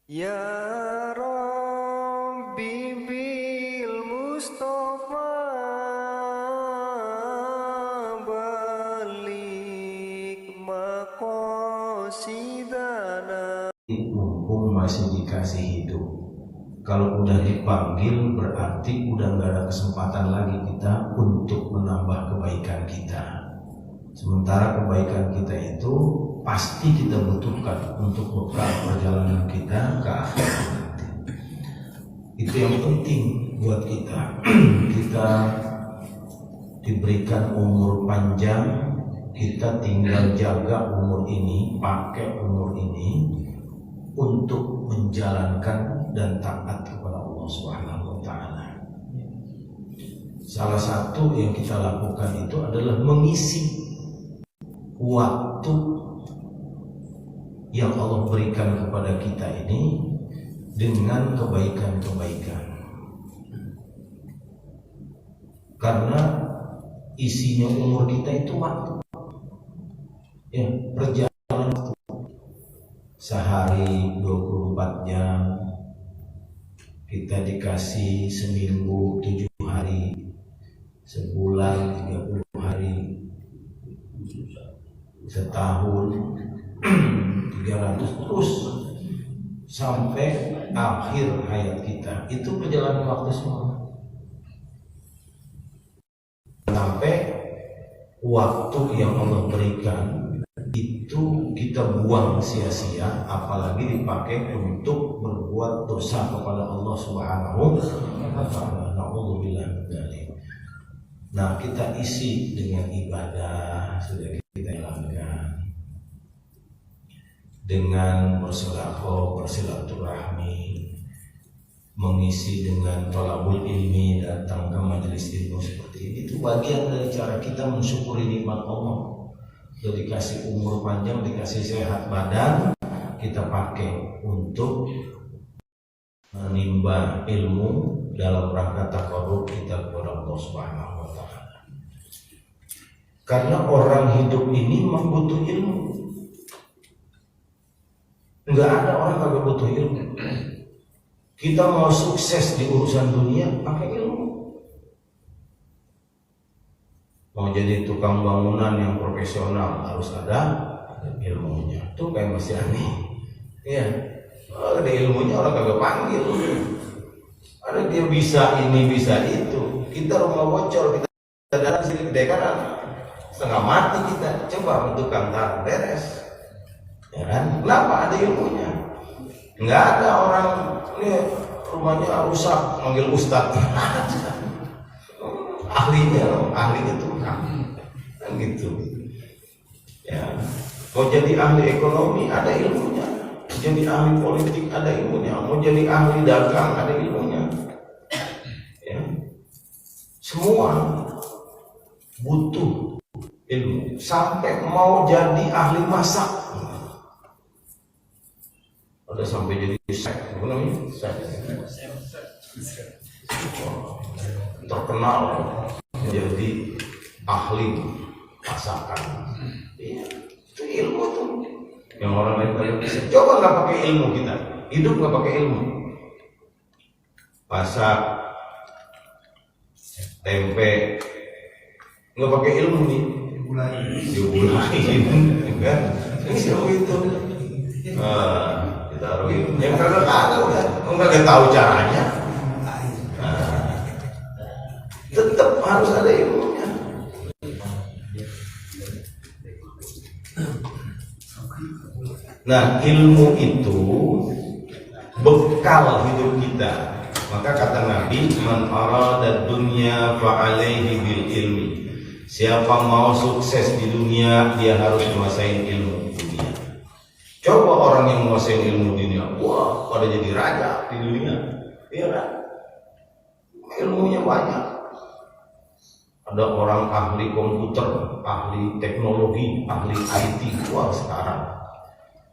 Ya Rabbi bil Mustafa balik maqasidana. Mumpung masih dikasih hidup, kalau udah dipanggil berarti udah gak ada kesempatan lagi kita untuk menambah kebaikan kita. Sementara kebaikan kita itu pasti kita butuhkan untuk bekal perjalanan kita ke akhirat nanti. Itu yang penting buat kita. Kita diberikan umur panjang, kita tinggal jaga umur ini, pakai umur ini untuk menjalankan dan taat kepada Allah Subhanahu wa taala. Salah satu yang kita lakukan itu adalah mengisi waktu yang Allah berikan kepada kita ini dengan kebaikan-kebaikan. Karena isinya umur kita itu waktu. Ya, perjalanan waktu. Sehari 24 jam, kita dikasih seminggu 7 hari, sebulan 30 hari, setahun 300, terus sampai akhir hayat kita. Itu perjalanan waktu semua. Sampai waktu yang Allah berikan itu kita buang sia-sia, apalagi dipakai untuk berbuat dosa kepada Allah Subhanahu wa taala. Na'udzubillah min dzalik. Nah, kita isi dengan ibadah, sudah kita jalankan dengan bersedekah, bersilaturahmi, mengisi dengan thalabul ilmi, datang ke majelis ilmu seperti ini. Itu bagian dari cara kita mensyukuri nikmat Allah. Sudah dikasih umur panjang, dikasih sehat badan, kita pakai untuk menimba ilmu dalam rangka taqarrub kita kepada Allah Subhanahu wa taala. Karena orang hidup ini memang butuh ilmu. Enggak ada orang kagak butuh ilmu. Kita mau sukses di urusan dunia pakai ilmu. Mau jadi tukang bangunan yang profesional harus ada ilmunya. Tuh kayak Mas Yani. Iya. Ada ilmunya orang kagak panggil. Ada dia bisa ini bisa itu. Kita rumah bocor, kita dalam sini gede kanan. Setengah mati kita. Coba untuk tukang taruh beres. Ya kan? Kenapa ada ilmunya? Enggak ada orang ini rumahnya rusak manggil ustaz. ahlinya tukang kan gitu ya. Mau jadi ahli ekonomi ada ilmunya, jadi ahli politik ada ilmunya, mau jadi ahli dagang ada ilmunya ya. Semua butuh ilmu, sampai mau jadi ahli masak ada, sampai jadi chef, apa namanya? Terkenal menjadi ahli masakan. Iya, itu ilmu tuh. Yang orang lain banyak bisa. Coba nggak pakai ilmu kita, hidup nggak pakai ilmu. Masak tempe nggak pakai ilmu nih. Dibulain, kan? Ini ilmu itu. Ditaruhin. Yang kagak udah nggak tahu caranya. Tetap harus ada ilmunya. Nah, ilmu itu bekal hidup kita. Maka kata Nabi, man arada dunya fa alaihi bil ilmi. Siapa mau sukses di dunia, dia harus menguasai ilmu dunia. Coba orang yang menguasai ilmu dunia, wah, pada jadi raja di dunia. Iya kan? Ilmunya banyak. Ada orang ahli komputer, ahli teknologi, ahli IT. Wah, sekarang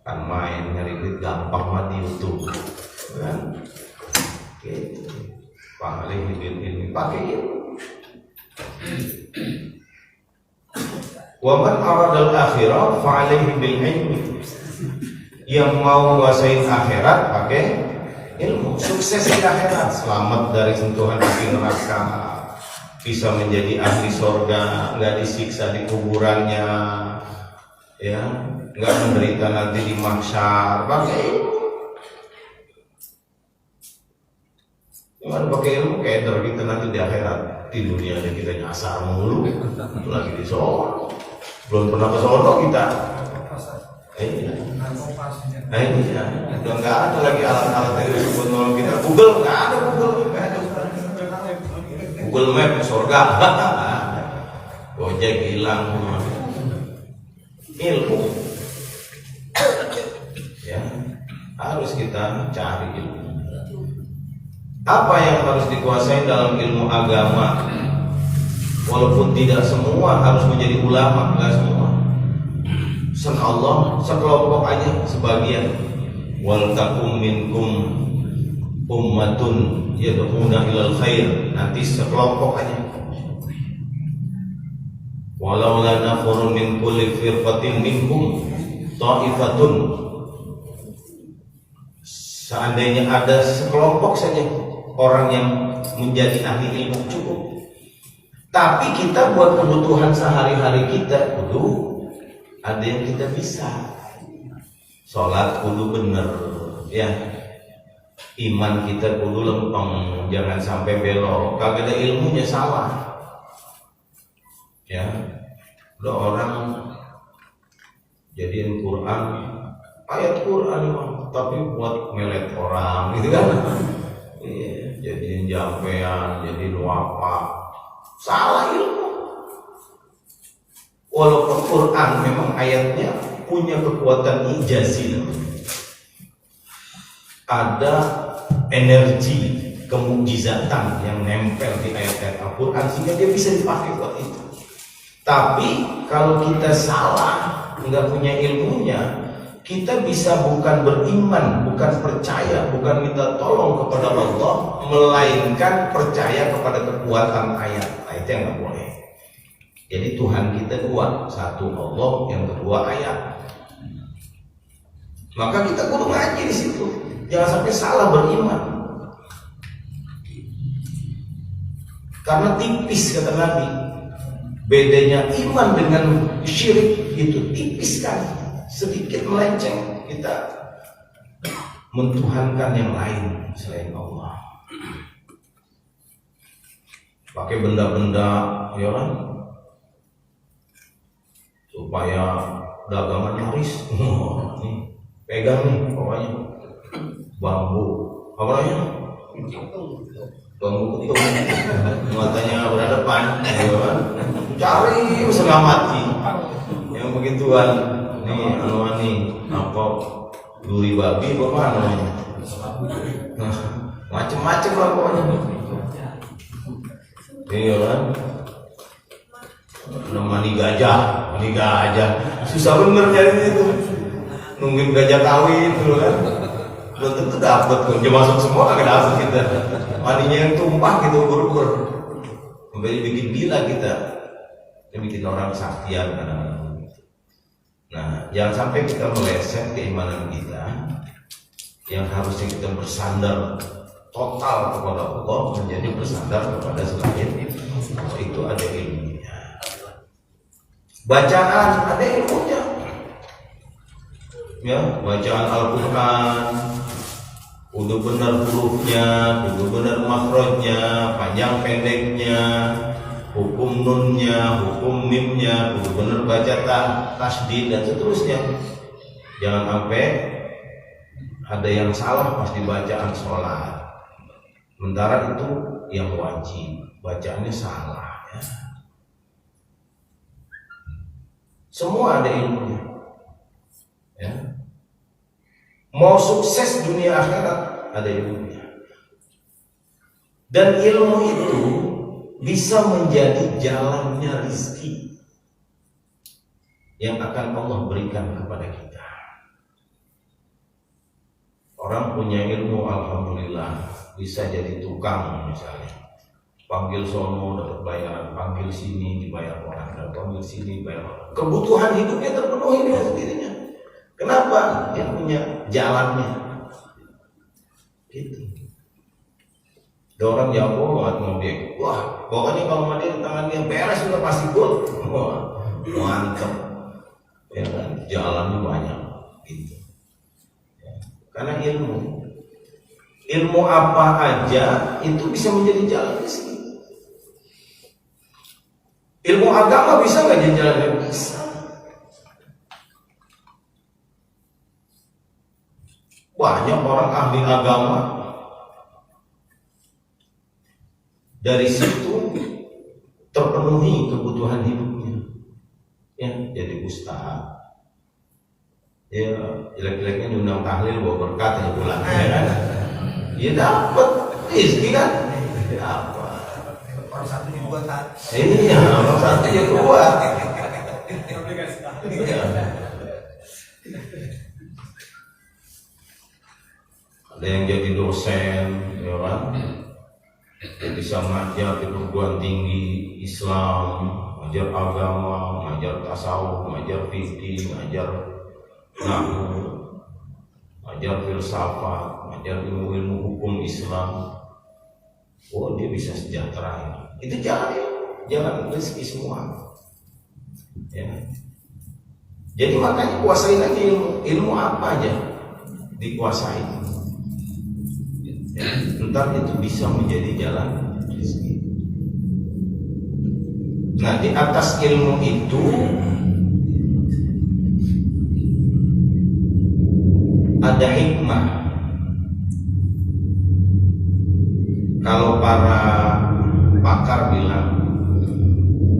kan main nyari duit gampang mah di YouTube, kan? Oke, ahli ini pakai ilmu. Wa man aradal akhirah fa alaihi bil ilmi. Yang mau nguasain akhirat pakai ilmu, sukses di akhirat, selamat dari sentuhan api neraka, bisa menjadi ahli sorga, nggak disiksa di kuburannya, ya, nggak menderita nanti di mahsyar, pakai ilmu. Cuman pakai ilmu keder kita nanti di akhirat. Di dunia aja kita nyasar mulu, lagi di Solo, belum pernah ke Solo kita. Ini ya, udah nggak ada lagi alat-alat yang disebut nolong kita. Google nggak ada, Google Map surga, Gojek hilang semua. Ilmu, ya, harus kita cari ilmu. Apa yang harus dikuasai dalam ilmu agama? Walaupun tidak semua harus menjadi ulama, nggak semua. Allah sekelompok aja, sebagian. Wal takum minkum ummatun yad'una ilal khair, nanti sekelompok aja. Walau la nafurun min kulli firqatin minkum ta'ifatun, seandainya ada sekelompok saja orang yang menjadi ahli ilmu cukup. Tapi kita buat kebutuhan sehari-hari kita kudu ada yang kita bisa. Sholat kudu bener, ya. Iman kita kudu lempeng, jangan sampai belok. Kagak ada ilmunya salah, ya. Udah orang jadiin Quran, ayat Quran, tapi buat melet orang, gitu kan? Iya, jadiin jampean, jadiin apa? Salah ilmu. Walaupun Quran memang ayatnya punya kekuatan ijazi, ada energi kemukjizatan yang nempel di ayat-ayat Al-Quran sehingga dia bisa dipakai buat itu. Tapi kalau kita salah, nggak punya ilmunya, kita bisa bukan beriman, bukan percaya, bukan minta tolong kepada Allah, melainkan percaya kepada kekuatan ayat. Nah, itu yang nggak boleh. Jadi Tuhan kita dua, satu Allah, yang kedua ayat. Maka kita kudu ngaji di situ, jangan sampai salah beriman. Karena tipis kata Nabi, bedanya iman dengan syirik itu tipis kan, sedikit melenceng, kita mentuhankan yang lain selain Allah. Pakai benda-benda, ya kan? Supaya dagangan laris. Nih, pegang nih pokoknya bambu, apa namanya? Bambu ketung, matanya berhadapan, ya kan? Cari setengah mati yang begituan. Nih, nih apa? Duri babi, apa namanya? Macem-macem lah pokoknya. Iya kan? Mani gajah, susah bener nyari itu. Nungguin gajah kawin dulu kan, belum tentu dapat. Kunci masuk semua kagak dapat kita. Maninya yang tumpah gitu, ukur-ukur. Kembali bikin gila kita, bikin orang kesaktian kadang-kadang. Nah, jangan sampai kita meleset keimanan kita. Yang harusnya kita bersandar total kepada Allah menjadi bersandar kepada selain itu ada ilmunya. Bacaan ada ilmunya, ya, bacaan Al-Quran kudu benar hurufnya, kudu benar makhrajnya, panjang pendeknya, hukum nunnya, hukum mimnya, kudu benar baca tasdid dan seterusnya. Jangan sampai ada yang salah pas dibacaan sholat, sementara itu yang wajib bacaannya salah, ya. Semua ada ilmunya, ya. Mau sukses dunia akhirat ada ilmunya, dan ilmu itu bisa menjadi jalannya rizki yang akan Allah berikan kepada kita. Orang punya ilmu, alhamdulillah, bisa jadi tukang misalnya. Panggil sono dapat bayaran, panggil sini dibayar orang, dan panggil sini dibayar orang. Kebutuhan hidupnya terpenuhi dengan sendirinya. Kenapa? Dia punya jalannya. Gitu. Ada orang jago banget ngobek. Wah, pokoknya kalau mandi di tangan dia beres sudah pasti gol. Wah, mantap. Ya kan? Jalannya banyak. Gitu. Ya. Karena ilmu apa aja itu bisa menjadi jalan di sini. Ilmu agama bisa nggak jadi jalan? Bisa. Banyak orang ahli agama dari situ terpenuhi kebutuhan hidupnya. Ya, jadi ustaz. Ya, jelek-jeleknya diundang tahlil bawa berkat ya pulang. Ya kan? Ya dapat rezeki kan? Dapat. Orang satunya buat Iya, orang satunya dua. Iya. Ada yang jadi dosen, ya kan? Dia bisa ngajar di perguruan tinggi Islam, ngajar agama, ngajar tasawuf, ngajar fikih, ngajar nahwu, ngajar filsafat, ngajar ilmu hukum Islam. Oh, dia bisa sejahtera. Itu jalan rezeki semua. Ya. Jadi makanya kuasain aja ilmu apa aja dikuasai. Ya, ntar itu bisa menjadi jalan rezeki. Nah, di atas ilmu itu ada hikmah. Kalau para pakar bilang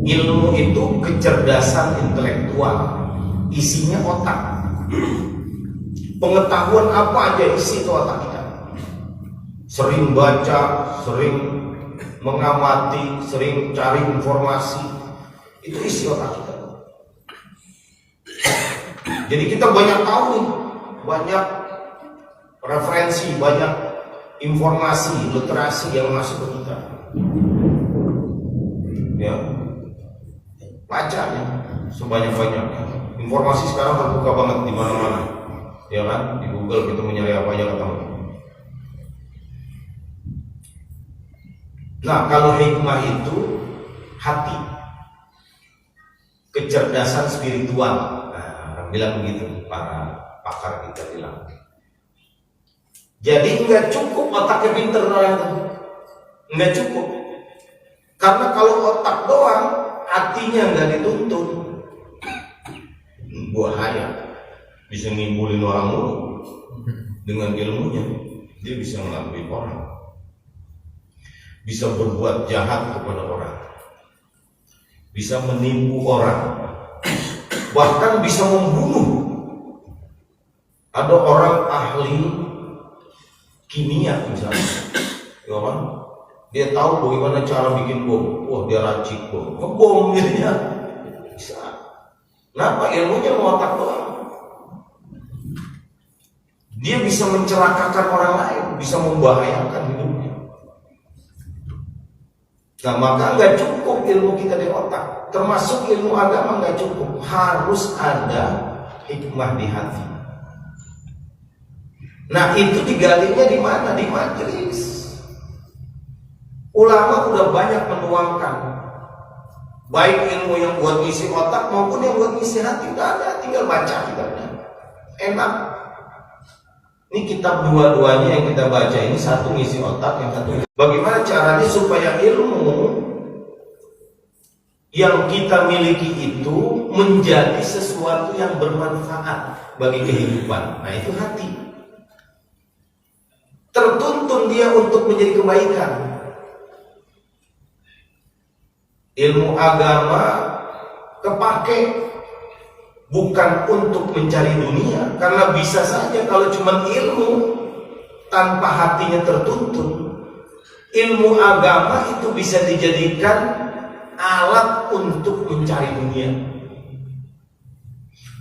ilmu itu kecerdasan intelektual, isinya otak. Pengetahuan apa aja isi itu otak kita. Sering baca, sering mengamati, sering cari informasi, itu isi otak kita. Jadi kita banyak tahu nih, banyak referensi, banyak informasi, literasi yang masuk ke kita. Ya, baca ya, sebanyak-banyaknya. Informasi sekarang terbuka banget di mana-mana. Ya kan, di Google kita mencari apa aja ketemu. Nah, kalau hikmah itu hati, kecerdasan spiritual. Nah, orang bilang begitu, para pakar kita bilang. Jadi nggak cukup otaknya pinter orang itu, nggak cukup. Karena kalau otak doang, hatinya nggak dituntun, bahaya. Bisa ngimbulin orang mulu dengan ilmunya, dia bisa ngelabui orang, bisa berbuat jahat kepada orang, bisa menipu orang, bahkan bisa membunuh. Ada orang ahli kimia misalnya, ya kan? Dia tahu bagaimana cara bikin bom. Wah, dia racik bom, ngebom jadinya. Bisa. Kenapa? Ilmunya otak doang. Dia bisa mencelakakan orang lain, bisa membahayakan hidupnya. Nah, maka nggak cukup ilmu kita di otak, termasuk ilmu agama nggak cukup, harus ada hikmah di hati. Nah, itu digalinya di mana? Di majelis. Ulama udah banyak menuangkan, baik ilmu yang buat ngisi otak maupun yang buat ngisi hati. Udah ada, tinggal baca kitabnya. Enak. Ini kitab dua-duanya yang kita baca ini, satu ngisi otak, yang satu. Bagaimana caranya supaya ilmu yang kita miliki itu menjadi sesuatu yang bermanfaat bagi kehidupan? Nah, itu hati. Tertuntun dia untuk menjadi kebaikan. Ilmu agama kepake bukan untuk mencari dunia, karena bisa saja kalau cuma ilmu tanpa hatinya tertuntun, ilmu agama itu bisa dijadikan alat untuk mencari dunia.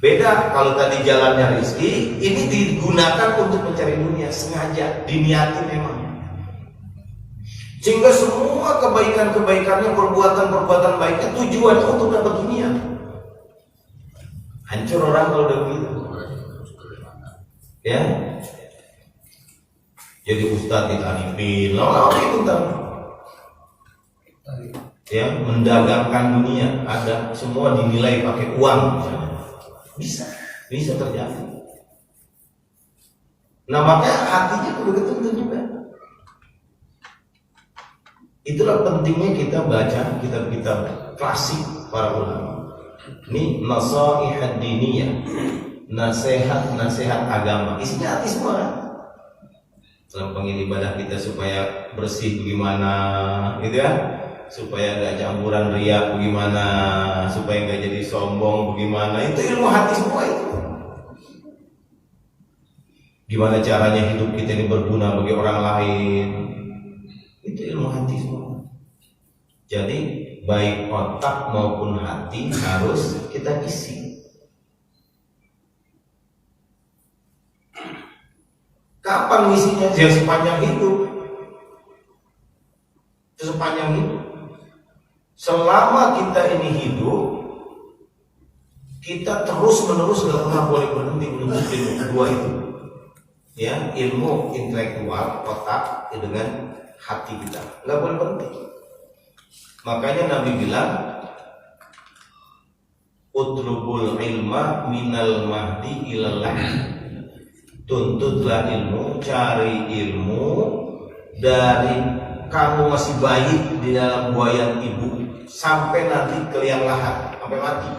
Beda kalau tadi jalannya rezeki, ini digunakan untuk mencari dunia, sengaja diniati memang. Sehingga semua kebaikan-kebaikannya, perbuatan-perbuatan baiknya tujuannya untuk dapat dunia. Hancur orang kalau udah begitu. Ya, jadi ustadz ditarifin, lama itu ya, mendagangkan dunia, ada semua dinilai pakai uang misalnya. Bisa terjadi. Nah makanya hatinya perlu dituntun juga. Itulah pentingnya kita baca kitab-kitab klasik para ulama. Ini nasaihad diniyah, nasihat agama, isinya hati semua kan? Dalam pengiribadah kita supaya bersih bagaimana, gitu ya, supaya gak campuran riya bagaimana, supaya gak jadi sombong bagaimana, itu ilmu hati semua itu. Gimana caranya hidup kita ini berguna bagi orang lain, itu ilmu hati semua. Jadi baik otak maupun hati harus kita isi. Kapan misinya? Ya sepanjang hidup. Sepanjang hidup. Selama kita ini hidup, kita terus menerus gak pernah boleh berhenti menuntut ilmu kedua itu. Ya, ilmu intelektual otak dengan hati kita, gak boleh berhenti. Makanya Nabi bilang, utlubul ilma minal mahdi ilal lahdi. Tuntutlah ilmu, cari ilmu dari kamu masih bayi di dalam buayan ibu sampai nanti ke liang lahat, sampai mati.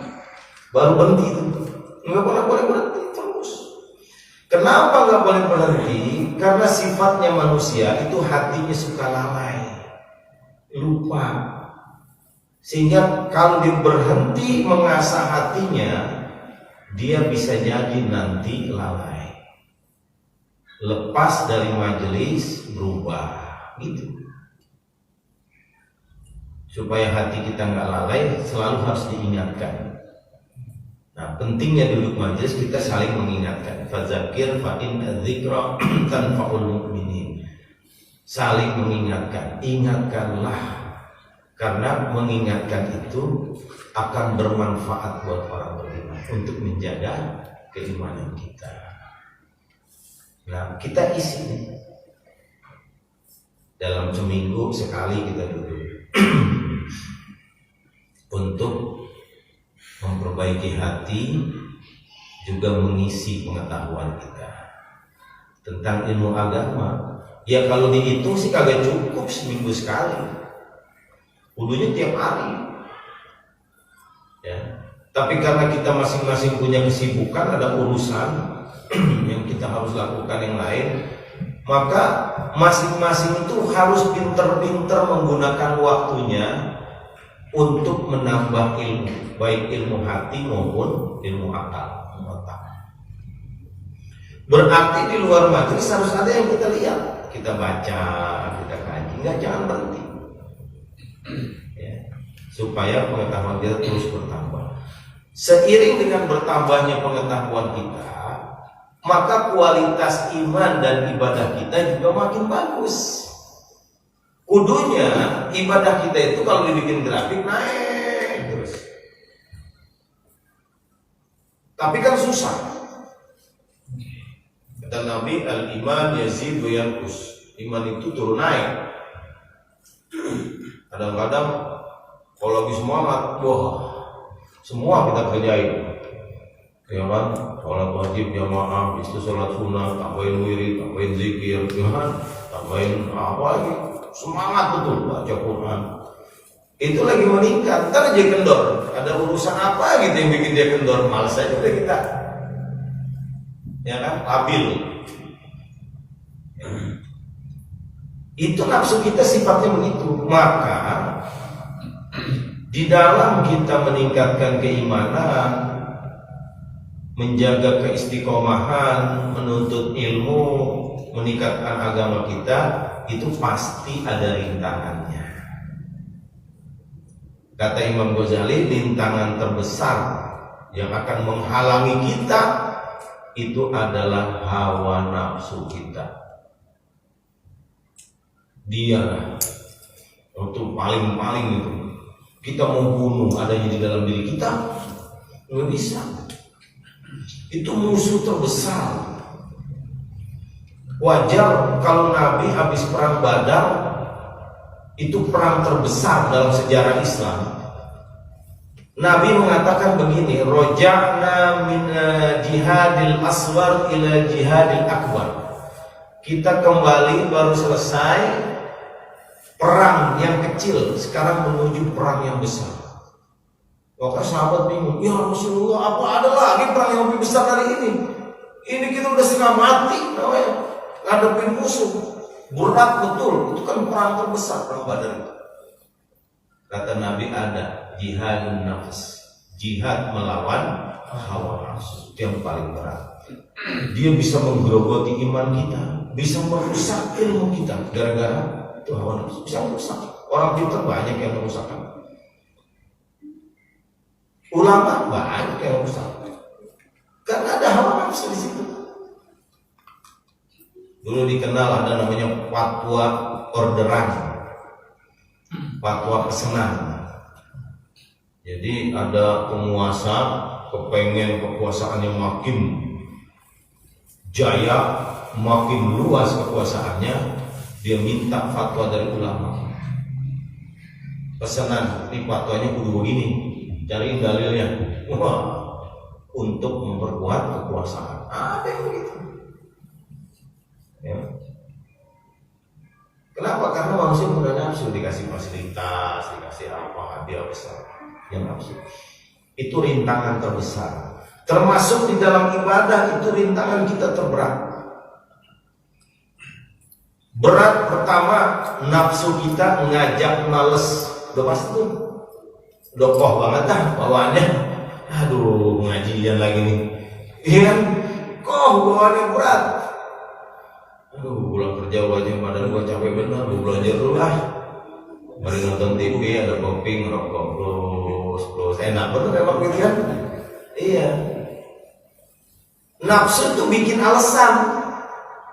Baru berhenti itu. Nggak boleh berhenti terus. Kenapa nggak boleh berhenti? Karena sifatnya manusia itu hatinya suka lalai, lupa. Sehingga kalau dia berhenti mengasah hatinya, dia bisa jadi nanti lalai. Lepas dari majelis berubah, gitu. Supaya hati kita nggak lalai, selalu harus diingatkan. Nah, pentingnya duduk majelis kita saling mengingatkan. Fadzakir fa inna dzikra tanfa'ul mu'minin. Saling mengingatkan, ingatkanlah. Karena mengingatkan itu akan bermanfaat buat orang beriman untuk menjaga keimanan kita. Nah, kita isi dalam seminggu sekali kita duduk untuk memperbaiki hati, juga mengisi pengetahuan kita tentang ilmu agama. Ya kalau dihitung sih kagak cukup seminggu sekali, wudunya tiap hari. Ya, tapi karena kita masing-masing punya kesibukan, ada urusan yang kita harus lakukan yang lain, maka masing-masing itu harus pinter-pinter menggunakan waktunya untuk menambah ilmu, baik ilmu hati maupun ilmu akal, otak. Berarti di luar majelis harus ada yang kita lihat, kita baca, kita kaji, jangan berhenti, ya, supaya pengetahuan kita terus bertambah. Seiring dengan bertambahnya pengetahuan kita, maka kualitas iman dan ibadah kita juga makin bagus. Kudunya ibadah kita itu kalau dibikin grafik naik terus. Tapi kan susah. Kata Nabi, al-iman yazid wa yanqus. Iman itu turun naik. Kadang-kadang kalau lagi semangat, wah, semua kita kerjain. Ya kan, sholat wajib jamaah, itu sholat sunnah, tambahin wirid, tambahin zikir, ya, tambahin apa lagi, semangat betul baca Quran. Itu lagi meningkat, ntar dia kendor. Ada urusan apa gitu yang bikin dia kendor, malas aja udah kita, ya kan, labil. Itu nafsu kita sifatnya begitu. Maka di dalam kita meningkatkan keimanan, menjaga keistiqomahan, menuntut ilmu, meningkatkan agama kita, itu pasti ada rintangannya. Kata Imam Ghazali, rintangan terbesar yang akan menghalangi kita itu adalah hawa nafsu kita. Dia itu paling itu. Kita mau bunuh adanya di dalam diri kita, nggak bisa. Itu musuh terbesar Wajar kalau Nabi habis perang Badar, itu perang terbesar dalam sejarah Islam, Nabi mengatakan begini, roja'na min jihadil aswar ila jihadil akbar. Kita kembali baru selesai perang yang kecil, sekarang menuju perang yang besar. Maka sahabat bingung, ya Rasulullah, apa ada lagi perang yang lebih besar dari ini? Ini kita udah setengah mati namanya, ngadepin musuh. Berat betul, itu kan perang terbesar, perang Badar itu. Kata Nabi, ada jihadun nafs, jihad melawan hawa nafsu, itu yang paling berat. Dia bisa menggerogoti iman kita, bisa merusak ilmu kita, gara-gara itu hawa nafsu bisa merusak. Orang pintar banyak yang merusakkan, ulama banyak yang merusak, karena ada hawa nafsu di situ. Dulu dikenal ada namanya fatwa orderan, fatwa pesanan. Jadi ada penguasa kepengen kekuasaannya makin jaya, makin luas kekuasaannya, dia minta fatwa dari ulama. Pesanan, ini fatwanya kudu begini, cariin dalilnya. Wah, untuk memperkuat kekuasaan. Ada yang begitu. Ya. Kenapa? Karena manusia mudah nafsu, dikasih fasilitas, dikasih apa, dia besar yang nafsu. Itu rintangan terbesar. Termasuk di dalam ibadah, itu rintangan kita terberat. Berat pertama, nafsu kita ngajak males. Udah pasti tuh, udah koh banget dah bawaannya. Aduh, ngajian lagi nih. Iya kan? Koh bawaannya berat. Aduh, pulang kerja wajah badan gua capek bener, gua belajar dulu lah. Mari nonton TV, ada kopi, ngerokok, terus enak bener emang gitu kan? Iya. Nafsu tuh bikin alasan,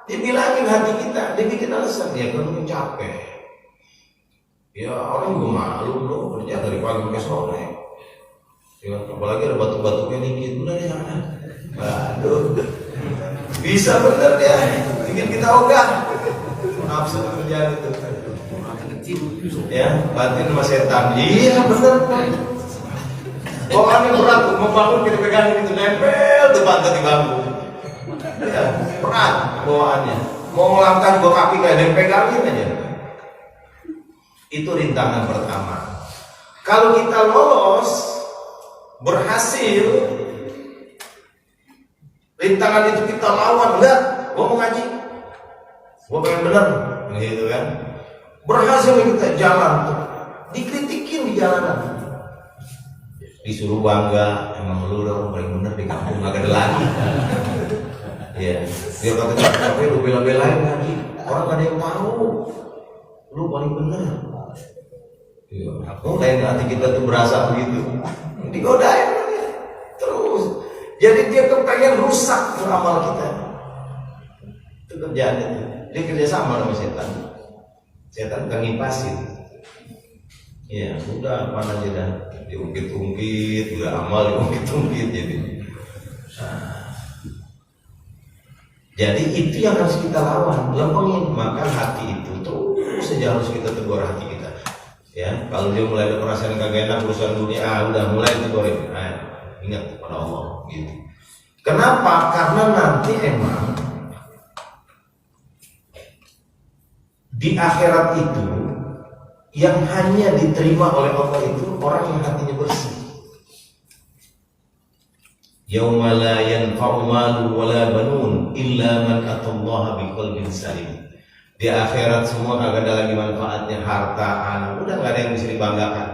dibilangin hati kita, dia bikin alasan, ya kan capek. Ya orang gua malu loh, kerja dari pagi sampai sore. Ya, apalagi ada batuk-batuknya dikit, udah ya. Aduh, bisa bener dia, bikin kita ogah. Nafsu kerjaan itu. Ya, batin sama setan. Iya bener. Bawaannya berat, mau bangun kita pegangin itu, nempel tuh pantat di bangku. Ya, berat bawaannya. Mau melangkah dua kaki kayak dia pegangin aja. Itu rintangan pertama. Kalau kita lolos, berhasil, rintangan itu kita lawan, enggak, gua mau ngaji, gua pengen bener, gitu kan. Berhasil kita jalan tuh, dikritikin di jalanan, disuruh bangga, emang lu udah orang paling bener di kampung, gak ada lagi. Ya, dia kata capek lu bela-belain ngaji, orang gak ada yang tahu, lu paling bener. Ya, mulai hati kita tuh berasa begitu, digodain terus. Jadi dia kepengen rusak amal kita. Itu kerjaannya tuh. Dia kerjasama sama setan. Setan kan ngipasin. Ya udah mana aja dah. Diungkit-ungkit, udah amal diungkit-ungkit jadi. Nah, jadi itu yang harus kita lawan, lempengin. Maka hati itu terus saja harus kita tegur hati kita. Ya, kalau dia mulai ada perasaan kagak enak urusan dunia, udah mulai tegurin. Ingat pada Allah gitu. Kenapa? Karena nanti emang di akhirat itu yang hanya diterima oleh Allah itu orang yang hatinya bersih. Yauma la yanfa'u malu wala banun illa man atallaha biqalbin salim. Di akhirat semua kagak ada lagi manfaatnya, harta, anak, udah gak ada yang bisa dibanggakan.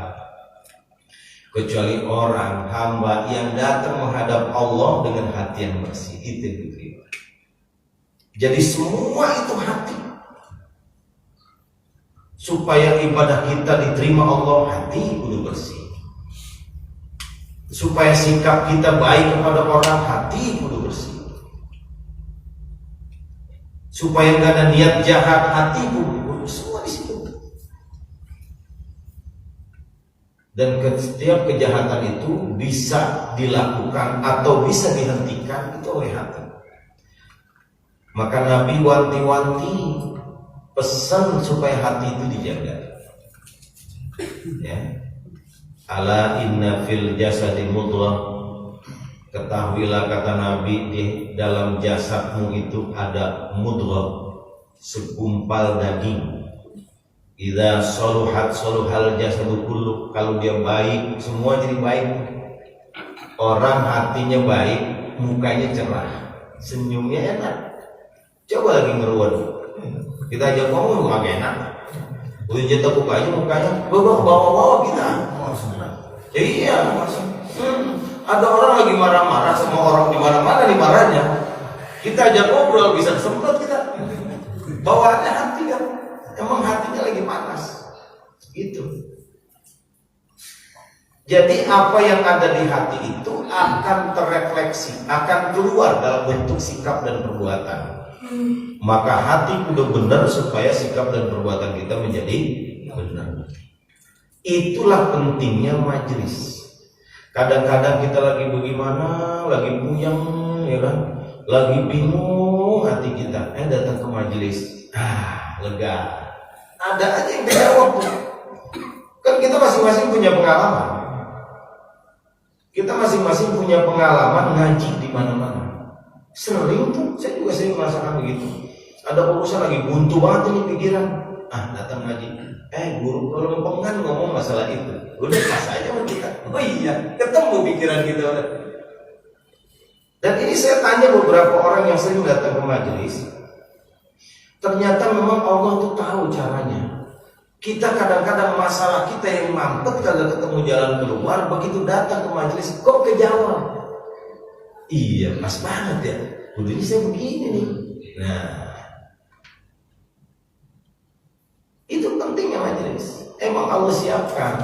Kecuali orang hamba yang datang menghadap Allah dengan hati yang bersih, itu yang diterima. Jadi semua itu hati. Supaya ibadah kita diterima Allah, hati kudu bersih. Supaya sikap kita baik kepada orang, hati kudu bersih. Supaya gak ada niat jahat, hati kudu semua di situ. Dan setiap kejahatan itu bisa dilakukan atau bisa dihentikan itu oleh hati. Maka Nabi wanti-wanti pesan supaya hati itu dijaga. Ya. Ala inna fil jasadi mudghah. Ketahuilah kata Nabi, di dalam jasadmu itu ada mudghah, segumpal daging. Idza saluhat saluhal jasadu kullu. Kalau dia baik, semua jadi baik. Orang hatinya baik, mukanya cerah, senyumnya enak. Coba lagi ngeruan. Kita aja ngomong agak enak. Udah jatuh mukanya bawa kita. Iya. Ada orang lagi marah-marah sama orang di mana-mana dimarahnya. Kita aja ngobrol bisa semprot kita. Bawaannya hati kan. Emang hatinya lagi panas. Gitu. Jadi apa yang ada di hati itu akan terrefleksi, akan keluar dalam bentuk sikap dan perbuatan. Maka hati kudu benar supaya sikap dan perbuatan kita menjadi benar. Itulah pentingnya majelis. Kadang-kadang kita lagi bagaimana, lagi puyeng, ya kan, lagi bingung hati kita, datang ke majelis, lega. Ada aja yang dijawab. Kan kita masing-masing punya pengalaman. Kita masing-masing punya pengalaman ngaji di mana-mana. Sering tuh, saya juga sering merasakan begitu. Ada urusan lagi buntu banget ini pikiran, datang ngaji. Guru kalau kan ngomong masalah itu, udah pas aja sama kita. Oh iya, ketemu pikiran kita. Dan ini saya tanya beberapa orang yang sering datang ke majelis. Ternyata memang Allah tuh tahu caranya. Kita kadang-kadang masalah kita yang mampet kalau ketemu jalan keluar, begitu datang ke majelis kok kejawab. Iya, pas banget ya. Udah saya begini nih. Nah, itu pentingnya majelis. Emang Allah siapkan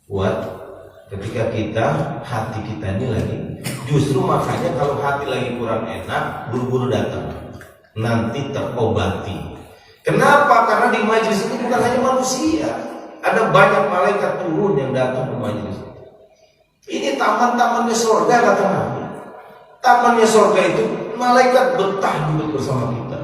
buat ketika kita hati kita ini lagi. Justru makanya kalau hati lagi kurang enak, buru-buru datang. Nanti terobati. Kenapa? Karena di majelis itu bukan hanya manusia. Ada banyak malaikat turun yang datang ke majelis. Ini taman-tamannya surga kata Nabi. Tamannya surga itu malaikat betah duduk bersama kita.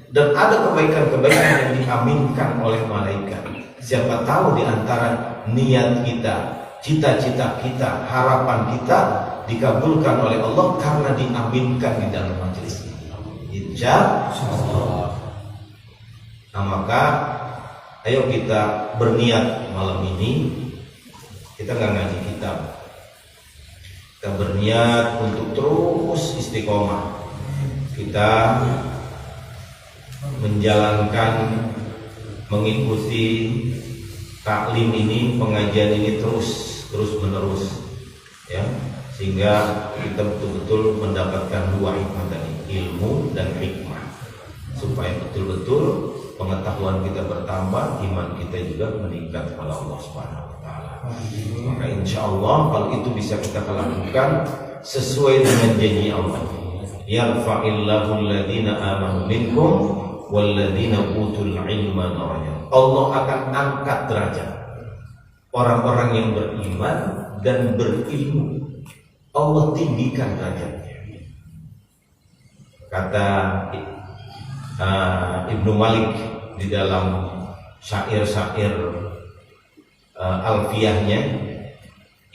Dan ada kebaikan-kebaikan yang diaminkan oleh malaikat. Siapa tahu di antara niat kita, cita-cita kita, harapan kita dikabulkan oleh Allah karena diaminkan di dalam majelis ini. Insya Allah. Nah, maka ayo kita berniat malam ini kita nggak ngaji kitab. Kita berniat untuk terus istiqomah. Kita menjalankan, mengikuti taklim ini, pengajian ini terus menerus, ya, sehingga kita betul-betul mendapatkan dua hikmah tadi, ilmu dan hikmah, supaya betul-betul pengetahuan kita bertambah, iman kita juga meningkat kepada Allah Subhanahu wa taala. Maka insya Allah kalau itu bisa kita lakukan sesuai dengan janji Allah. Yarfa'illahu alladhina amanu minkum walladzina utul ilma darajat. Allah akan angkat derajat orang-orang yang beriman dan berilmu. Allah tinggikan derajatnya. Kata Ibnu Malik di dalam syair-syair alfiyahnya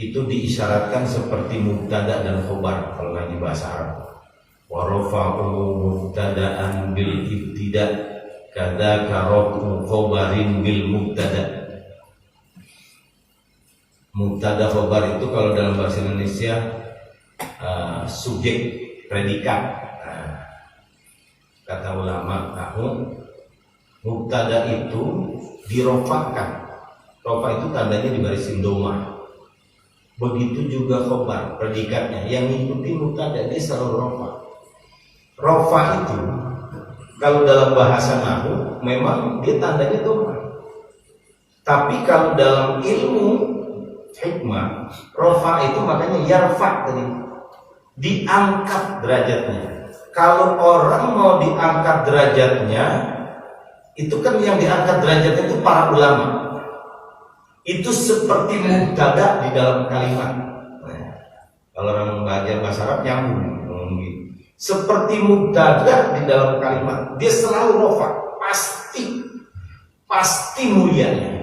itu diisyaratkan seperti mubtada dan khobar kalau ngaji bahasa Arab. Wa rafa'u mubtada'an bil ibtida' kadzaka rafu khobarin bil mubtada'. Mubtada khobar itu kalau dalam bahasa Indonesia subjek predikat. Kata ulama nahu, mubtada itu dirofakkan. Rofa itu tandanya di barisin domah. Begitu juga khobar predikatnya yang mengikuti mubtada dia selalu rofa. Rofa itu kalau dalam bahasa nahu memang dia tandanya domah. Tapi kalau dalam ilmu hikmah, rofa itu makanya yarfa tadi, diangkat derajatnya. Kalau orang mau diangkat derajatnya, itu kan yang diangkat derajatnya itu para ulama. Itu seperti mubtada di dalam kalimat. Nah, kalau orang membaca bahasa Arab nyambung gitu. seperti mubtada di dalam kalimat, dia selalu rofa, pasti mulianya.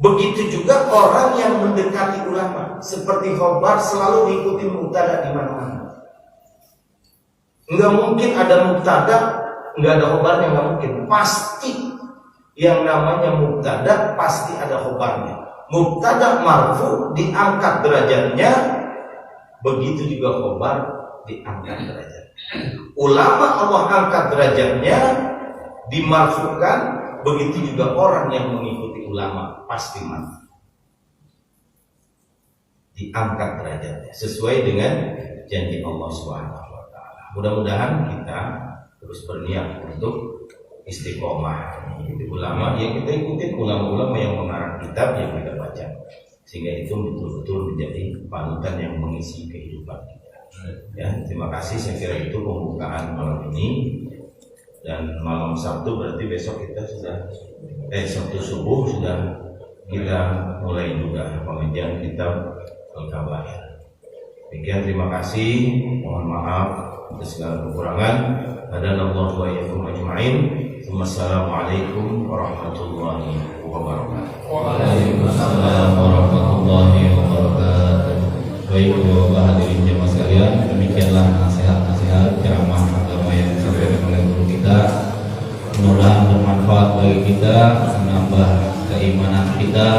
Begitu juga orang yang mendekati ulama, seperti khobar selalu mengikuti mubtada di mana-mana. Enggak mungkin ada mubtada, enggak ada khobarnya, enggak mungkin. Pasti yang namanya mubtada pasti ada khobarnya. Mubtada marfu diangkat derajatnya, begitu juga khobar diangkat derajatnya. Ulama Allah angkat derajatnya, dimarfukan, begitu juga orang yang mengikuti ulama pasti marfu, diangkat derajatnya sesuai dengan janji Allah Subhanahu wa taala. Mudah-mudahan kita terus berniat untuk istiqomah di ulama yang kita ikutin, ulama-ulama yang mengarang kitab yang kita baca, sehingga itu betul-betul menjadi panutan yang mengisi kehidupan kita. Ya, terima kasih. Saya kira itu pembukaan malam ini. Dan malam Sabtu berarti besok kita sudah Sabtu subuh sudah kita mulai juga pengajian kitab Al-Kabair. Demikian, terima kasih. Mohon maaf atas segala kekurangan. Hadanallahu wa iyyakum ajma'in. Wassalamualaikum warahmatullahi wabarakatuh. Waalaikumsalam warahmatullahi wabarakatuh. Baik Bapak hadirin jemaah sekalian, demikianlah nasihat-nasihat ceramah agama yang disampaikan oleh guru kita. Mudah-mudahan bermanfaat bagi kita, menambah keimanan kita,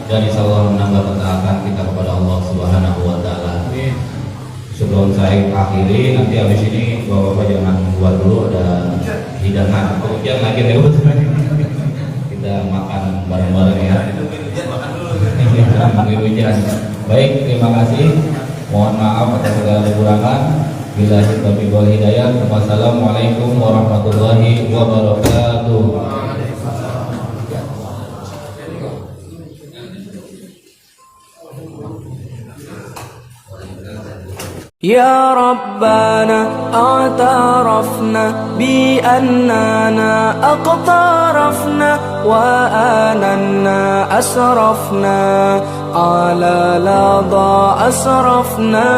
dan insyaallah menambah ketaatan kita kepada Allah Subhanahu wa taala. Sebelum saya akhiri, nanti habis ini Bapak-bapak jangan buat dulu, ada hidangan hujan lagi lewat. Kita makan bareng-bareng ya. Hujan. Baik, terima kasih. Mohon maaf atas segala kekurangan. Billahi taufiq wal hidayah. Wassalamualaikum warahmatullahi wabarakatuh. يا ربنا اعترفنا بأننا اقترفنا وآننا أسرفنا على لظى أسرفنا.